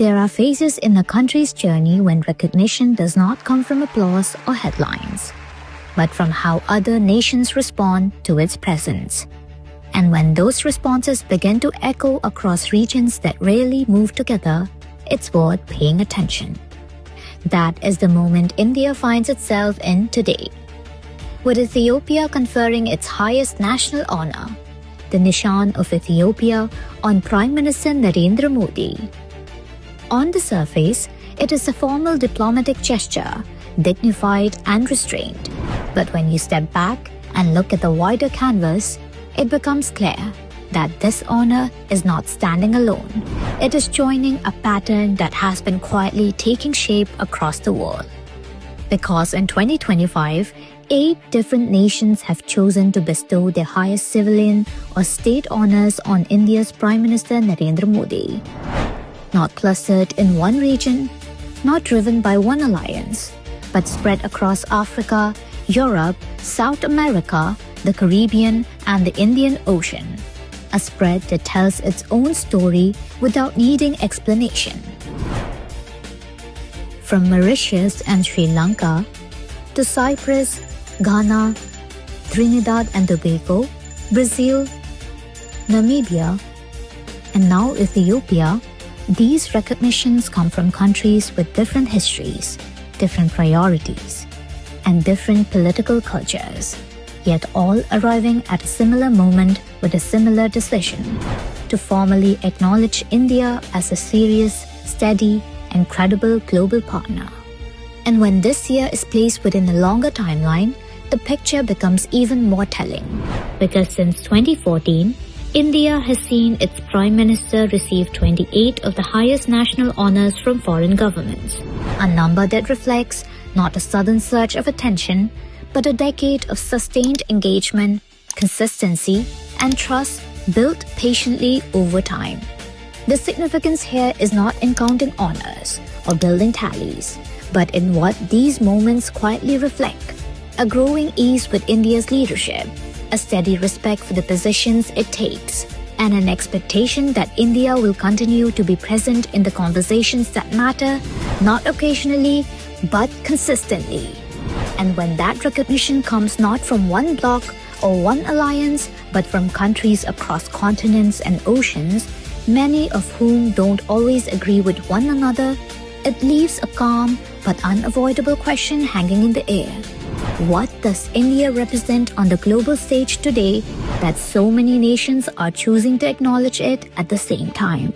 There are phases in a country's journey when recognition does not come from applause or headlines, but from how other nations respond to its presence. And when those responses begin to echo across regions that rarely move together, it's worth paying attention. That is the moment India finds itself in today, with Ethiopia conferring its highest national honor, the Nishan of Ethiopia, on Prime Minister Narendra Modi. On the surface, it is a formal diplomatic gesture, dignified and restrained. But when you step back and look at the wider canvas, it becomes clear that this honor is not standing alone. It is joining a pattern that has been quietly taking shape across the world. Because in 2025, 8 different nations have chosen to bestow their highest civilian or state honors on India's Prime Minister Narendra Modi. Not clustered in one region, not driven by one alliance, but spread across Africa, Europe, South America, the Caribbean, and the Indian Ocean. A spread that tells its own story without needing explanation. From Mauritius and Sri Lanka to Cyprus, Ghana, Trinidad and Tobago, Brazil, Namibia, and now Ethiopia, these recognitions come from countries with different histories, different priorities, and different political cultures, yet all arriving at a similar moment with a similar decision to formally acknowledge India as a serious, steady, and credible global partner. And when this year is placed within a longer timeline, the picture becomes even more telling, because since 2014, India has seen its Prime Minister receive 28 of the highest national honors from foreign governments, a number that reflects not a sudden surge of attention, but a decade of sustained engagement, consistency, and trust built patiently over time. The significance here is not in counting honors or building tallies, but in what these moments quietly reflect: a growing ease with India's leadership, a steady respect for the positions it takes, and an expectation that India will continue to be present in the conversations that matter, not occasionally, but consistently. And when that recognition comes not from one bloc or one alliance, but from countries across continents and oceans, many of whom don't always agree with one another, it leaves a calm but unavoidable question hanging in the air. What does India represent on the global stage today that so many nations are choosing to acknowledge it at the same time?